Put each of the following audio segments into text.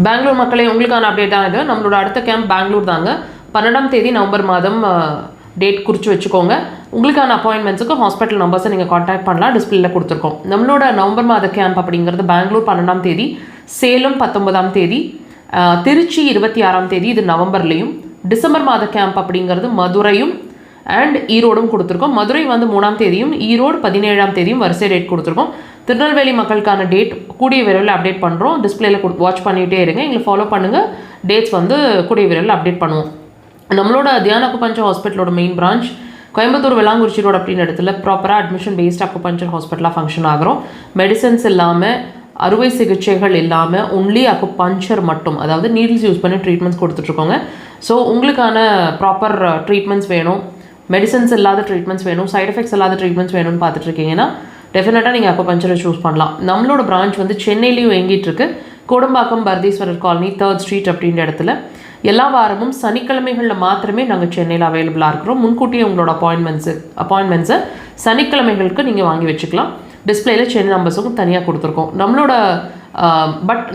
பெங்களூர் மக்களே, உங்களுக்கான அப்டேட் தான் இது. நம்மளோட அடுத்த கேம்ப் பெங்களூர் தாங்க. 12ஆம் தேதி நவம்பர் மாதம் டேட் குறித்து வச்சுக்கோங்க. உங்களுக்கான அப்பாயின்மெண்ட்ஸுக்கு ஹாஸ்பிட்டல் நம்பர்ஸை நீங்கள் காண்டாக்ட் பண்ணலாம், டிஸ்பிளேல கொடுத்துருக்கோம். நம்மளோட நவம்பர் மாத கேம்ப் அப்படிங்கிறது பெங்களூர் 12ஆம் தேதி, சேலம் 19ஆம் தேதி, திருச்சி 26ஆம் தேதி, இது நவம்பர்லேயும். டிசம்பர் மாத கேம்ப் அப்படிங்கிறது மதுரையும் அண்ட் ஈரோடும் கொடுத்துருக்கோம். மதுரை வந்து 3ஆம் தேதியும், ஈரோடு 17ஆம் தேதியும் வரிசை டேட் கொடுத்துருக்கோம். திருநெல்வேலி மக்களுக்கான டேட் கூடிய விரைவில் அப்டேட் பண்ணுறோம். டிஸ்பிளேல வாட்ச் பண்ணிகிட்டே இருங்க, எங்களை ஃபாலோ பண்ணுங்கள். டேட்ஸ் வந்து கூடிய விரைவில் அப்டேட் பண்ணுவோம். நம்மளோட தியான அக்குபஞ்சர் ஹாஸ்பிட்டலோட main branch Coimbatore Vilankurichi road அப்படின்னு இடத்துல ப்ராப்பராக அட்மிஷன் பேஸ்ட் அக்குபஞ்சர் ஹாஸ்பிட்டலாக ஃபங்க்ஷன் ஆகிறோம். மெடிசன்ஸ் இல்லாமல், அறுவை சிகிச்சைகள் இல்லாமல், ஒன்லி அக்குபஞ்சர் மட்டும், அதாவது நீடில்ஸ் யூஸ் பண்ணி ட்ரீட்மெண்ட்ஸ் கொடுத்துட்ருக்கோங்க. ஸோ உங்களுக்கான ப்ராப்பர் ட்ரீட்மெண்ட்ஸ் வேணும், மெடிசன்ஸ் இல்லாத ட்ரீட்மெண்ட்ஸ் வேணும், சைட் எஃபெக்ட்ஸ் இல்லாத ட்ரீட்மெண்ட்ஸ் வேணும்னு பார்த்துட்ருக்கீங்கன்னா டெஃபினட்டாக நீங்கள் அக்குபஞ்சரை சூஸ் பண்ணலாம். நம்மளோட பிரான்ச் வந்து சென்னையிலையும் இயங்கிட்டு இருக்கு. Kodambakkam Bharatheeswarar colony 3rd street அப்படின்ற இடத்துல. எல்லா வாரமும் சனிக்கிழமைகளில் மாத்திரமே நாங்கள் சென்னையில் அவைலபிளாக இருக்கிறோம். முன்கூட்டியே உங்களோட அப்பாயின்மெண்ட்ஸை சனிக்கிழமைகளுக்கு நீங்கள் வாங்கி வச்சுக்கலாம். டிஸ்பிளேல சென்னை நம்பர்ஸுக்கும் தனியாக கொடுத்துருக்கோம்.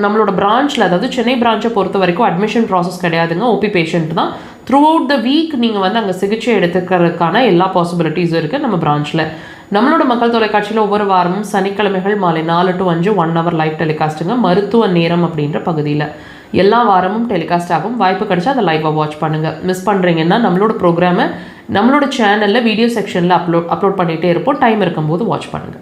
நம்மளோட பிரான்ச்சில், அதாவது சென்னை பிரான்ச்சை பொறுத்த வரைக்கும் அட்மிஷன் ப்ராசஸ் கிடையாதுங்க. ஓபி பேஷண்ட் தான். த்ரூ அவுட் த வீக் நீங்கள் வந்து அங்கே சிகிச்சை எடுத்துக்கிறதுக்கான எல்லா பாசிபிலிட்டிஸும் இருக்குது நம்ம பிரான்ச்சில். நம்மளோட மக்கள் தொலைக்காட்சியில் ஒவ்வொரு வாரமும் சனிக்கிழமைகள் மாலை 4 to 5 1 hour லைவ் டெலிகாஸ்ட்டுங்க. மருத்துவ நேரம் அப்படின்ற பகுதியில் எல்லா வாரமும் டெலிகாஸ்ட் ஆகும். வாய்ப்பு கிடைச்சா அதை லைவாக வாட்ச் பண்ணுங்கள். மிஸ் பண்ணுறீங்கன்னா நம்மளோட ப்ரோக்ராமை நம்மளோட சேனலில் வீடியோ செக்ஷனில் அப்லோட் பண்ணிகிட்டே இருப்போம். டைம் இருக்கும்போது வாட்ச் பண்ணுங்கள்.